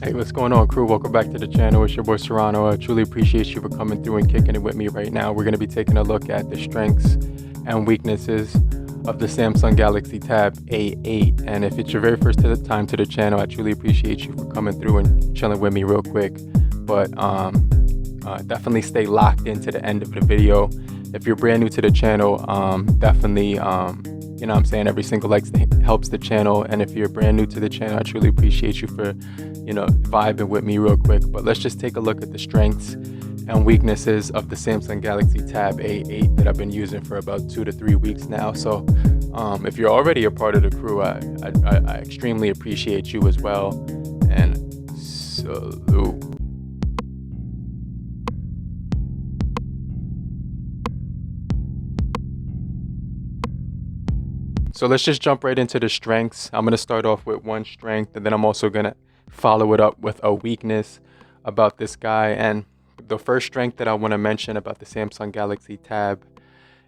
Hey, what's going on, crew? Welcome back to the channel. It's your boy Serrano. I truly appreciate you for coming through and kicking it with me right now. We're going to be taking a look at the strengths and weaknesses of the Samsung Galaxy Tab A8. And if it's your very first time to the channel, I truly appreciate you for coming through and chilling with me real quick. But definitely stay locked into the end of the video. If you're brand new to the channel, definitely you know what I'm saying, every single like helps the channel. And if you're brand new to the channel, I truly appreciate you for, you know, vibing with me real quick. But let's just take a look at the strengths and weaknesses of the Samsung Galaxy Tab A8 that I've been using for about 2 to 3 weeks now. So if you're already a part of the crew, I extremely appreciate you as well. And salute. So let's just jump right into the strengths. I'm going to start off with one strength, and then I'm also going to follow it up with a weakness about this guy. And the first strength that I want to mention about the Samsung Galaxy Tab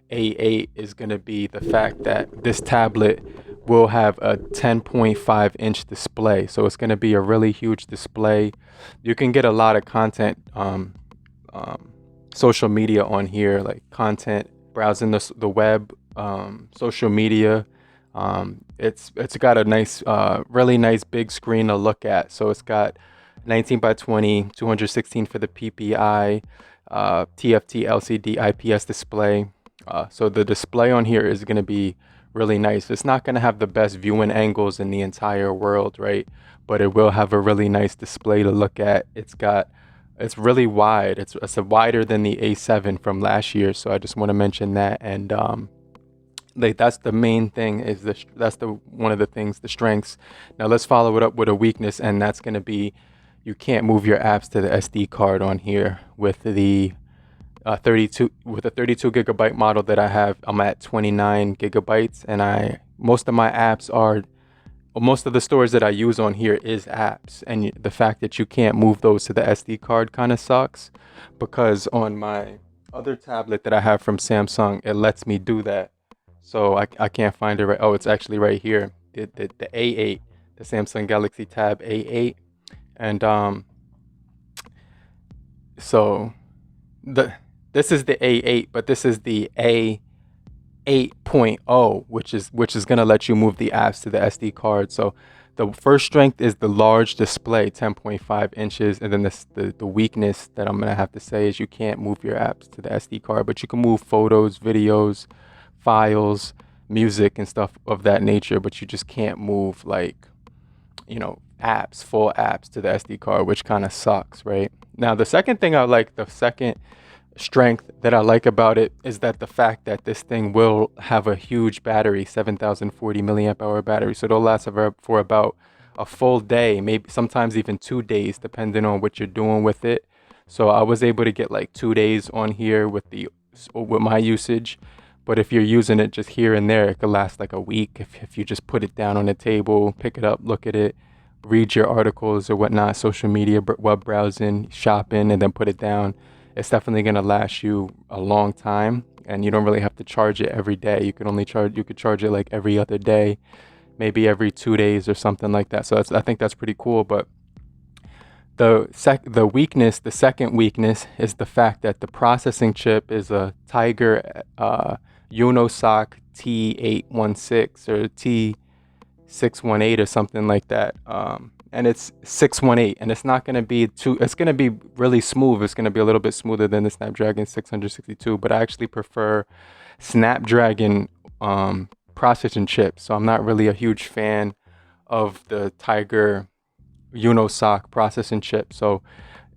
A8 is going to be the fact that this tablet will have a 10.5-inch display. So it's going to be a really huge display. You can get a lot of content, social media on here, like content, browsing the web, social media. It's got a nice, really nice big screen to look at. So it's got 19 by 20, 216 for the PPI, TFT LCD IPS display. So the display on here is going to be really nice. It's not going to have the best viewing angles in the entire world, right? But it will have a really nice display to look at. It's really wide. It's wider than the A7 from last year. So I just want to mention that. And like that's the main thing, is one of the things, the strengths. Now let's follow it up with a weakness, and that's going to be you can't move your apps to the SD card on here with the 32 gigabyte model that I have. I'm at 29 gigabytes, and most of the stores that I use on here is apps, and the fact that you can't move those to the SD card kind of sucks, because on my other tablet that I have from Samsung, it lets me do that. So I can't find it right. Oh, it's actually right here. The A8, the Samsung Galaxy Tab A8. And so this is the A8, but this is the A8.0, which is gonna let you move the apps to the SD card. So the first strength is the large display, 10.5 inches, and then the weakness that I'm gonna have to say is you can't move your apps to the SD card, but you can move photos, videos, files, music, and stuff of that nature, but you just can't move, like, you know, full apps to the SD card, which kind of sucks, right? Now, the second strength that I like about it is that the fact that this thing will have a huge battery, 7,040 milliamp hour battery. So it'll last for about a full day, maybe sometimes even 2 days, depending on what you're doing with it. So I was able to get like 2 days on here with my usage. But if you're using it just here and there, it could last like a week if you just put it down on the table, pick it up, look at it, read your articles or whatnot, social media, web browsing, shopping, and then put it down. It's definitely going to last you a long time, and you don't really have to charge it every day. You could charge it like every other day, maybe every 2 days or something like that. So I think that's pretty cool. But the second weakness is the fact that the processing chip is a Tiger UnoSoc T816 or T618 or something like that. And it's 618, and it's not going to be it's going to be really smooth. It's going to be a little bit smoother than the Snapdragon 662, but I actually prefer Snapdragon processing chips. So I'm not really a huge fan of the Tiger UnoSoc processing chip. So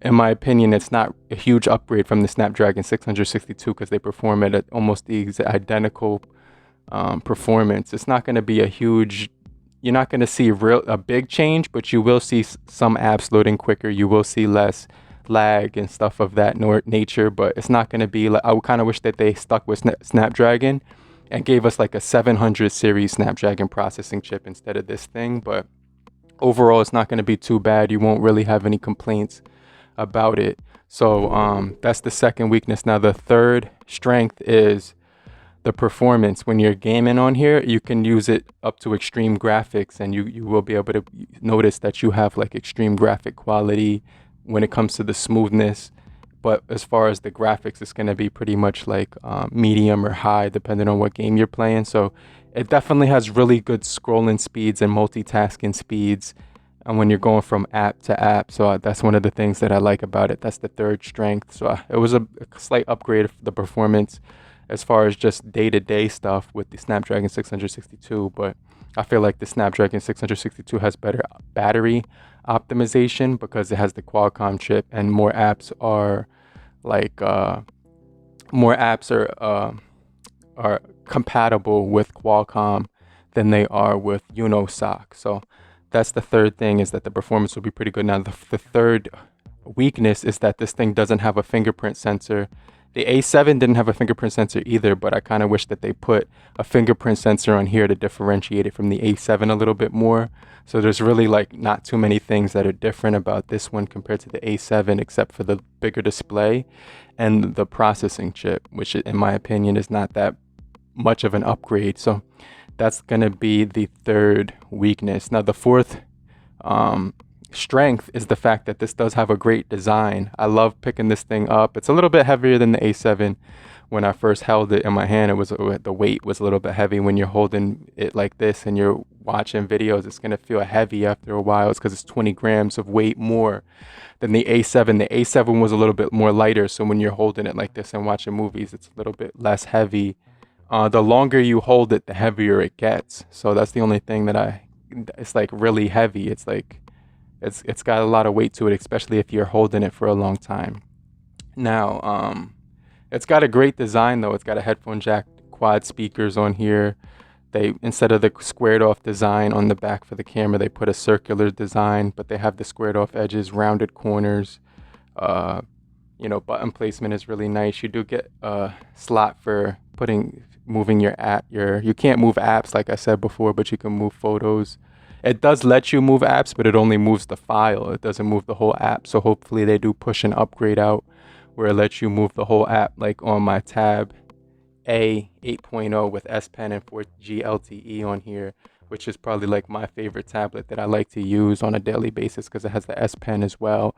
in my opinion, it's not a huge upgrade from the Snapdragon 662 because they perform it at almost the identical performance. It's not going to be you're not going to see a big change, but you will see some apps loading quicker. You will see less lag and stuff of that nature, but it's not going to be like, I would kind of wish that they stuck with Snapdragon and gave us like a 700 series Snapdragon processing chip instead of this thing. But overall, it's not going to be too bad. You won't really have any complaints about it. So that's the second weakness. Now the third strength is the performance. When you're gaming on here, you can use it up to extreme graphics, and you will be able to notice that you have like extreme graphic quality when it comes to the smoothness. But as far as the graphics, it's going to be pretty much like medium or high, depending on what game you're playing. So it definitely has really good scrolling speeds and multitasking speeds, and when you're going from app to app. So that's one of the things that I like about it. That's the third strength. So it was a slight upgrade for the performance as far as just day-to-day stuff with the Snapdragon 662. But I feel like the Snapdragon 662 has better battery optimization because it has the Qualcomm chip, and more apps are like are compatible with Qualcomm than they are with UnoSoc. So that's the third thing, is that the performance will be pretty good. Now the third weakness is that this thing doesn't have a fingerprint sensor. The A7 didn't have a fingerprint sensor either, but I kind of wish that they put a fingerprint sensor on here to differentiate it from the A7 a little bit more. So there's really like not too many things that are different about this one compared to the A7, except for the bigger display and the processing chip, which in my opinion is not that much of an upgrade. So that's going to be the third weakness. Now the fourth strength is the fact that this does have a great design. I love picking this thing up. It's a little bit heavier than the A7. When I first held it in my hand, the weight was a little bit heavy. When you're holding it like this and you're watching videos, it's going to feel heavy after a while. It's because it's 20 grams of weight more than the A7. The A7 was a little bit more lighter, so when you're holding it like this and watching movies, it's a little bit less heavy. The longer you hold it, the heavier it gets. So that's the only thing that it's like really heavy. It's like it's got a lot of weight to it, especially if you're holding it for a long time. Now, it's got a great design though. It's got a headphone jack, quad speakers on here. They, instead of the squared off design on the back for the camera, they put a circular design, but they have the squared off edges, rounded corners. Button placement is really nice. You do get a slot for moving your app. You can't move apps like I said before, but you can move photos. It does let you move apps, but it only moves the file. It doesn't move the whole app. So hopefully they do push an upgrade out where it lets you move the whole app, like on my Tab A 8.0 with S Pen and 4G LTE on here, which is probably like my favorite tablet that I like to use on a daily basis because it has the S Pen as well.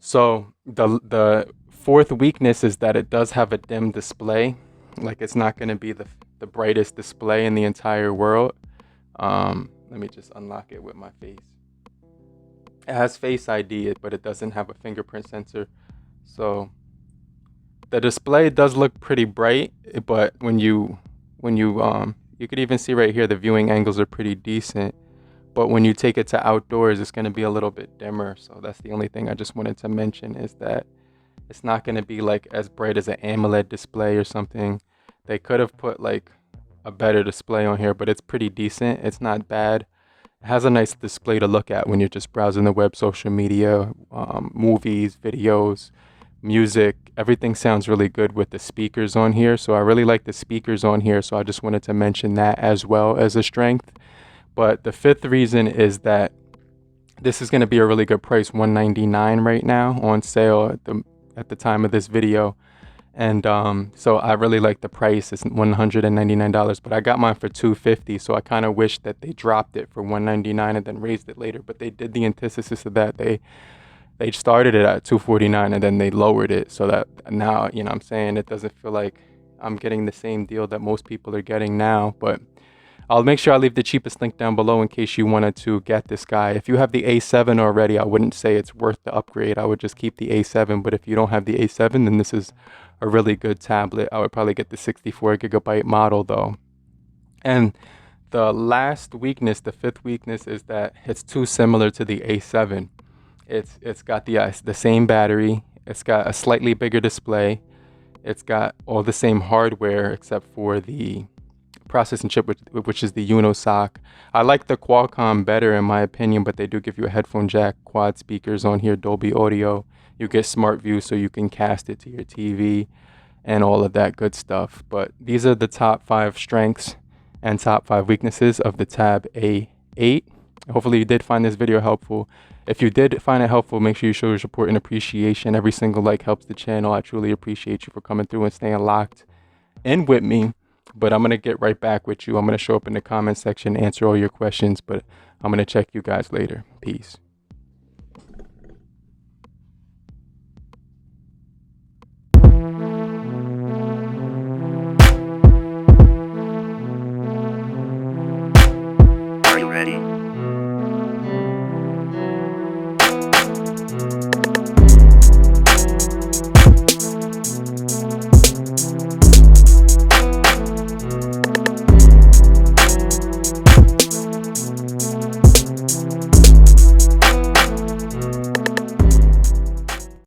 So the fourth weakness is that it does have a dim display. Like it's not going to be the brightest display in the entire world. Let me just unlock it with my face. It has Face ID, but it doesn't have a fingerprint sensor. So the display does look pretty bright, but when you could even see right here, the viewing angles are pretty decent. But when you take it to outdoors, it's going to be a little bit dimmer. So that's the only thing I just wanted to mention, is that it's not going to be like as bright as an AMOLED display or something. They could have put like a better display on here, but it's pretty decent. It's not bad. It has a nice display to look at when you're just browsing the web, social media, movies, videos, music. Everything sounds really good with the speakers on here. So I really like the speakers on here. So I just wanted to mention that as well as a strength. But the fifth reason is that this is going to be a really good price, $199 right now on sale at the time of this video. And so I really like the price. It's $199, but I got mine for $250. So I kind of wish that they dropped it for $199 and then raised it later. But they did the antithesis of that. They started it at $249 and then they lowered it, so that now, you know what I'm saying, it doesn't feel like I'm getting the same deal that most people are getting now. But I'll make sure I leave the cheapest link down below in case you wanted to get this guy. If you have the A7 already, I wouldn't say it's worth the upgrade. I would just keep the A7. But if you don't have the A7, then this is a really good tablet. I would probably get the 64 gigabyte model though. And the last weakness, the fifth weakness, is that it's too similar to the A7. It's got the same battery. It's got a slightly bigger display. It's got all the same hardware except for the processing chip, which is the UnoSoc. I like the Qualcomm better in my opinion, but they do give you a headphone jack, quad speakers on here, Dolby Audio. You get Smart View, so you can cast it to your TV and all of that good stuff. But these are the top 5 strengths and top 5 weaknesses of the Tab A8. Hopefully you did find this video helpful. If you did find it helpful, make sure you show your support and appreciation. Every single like helps the channel. I truly appreciate you for coming through and staying locked end with me, but I'm going to get right back with you. I'm going to show up in the comment section, answer all your questions, but I'm going to check you guys later. Peace.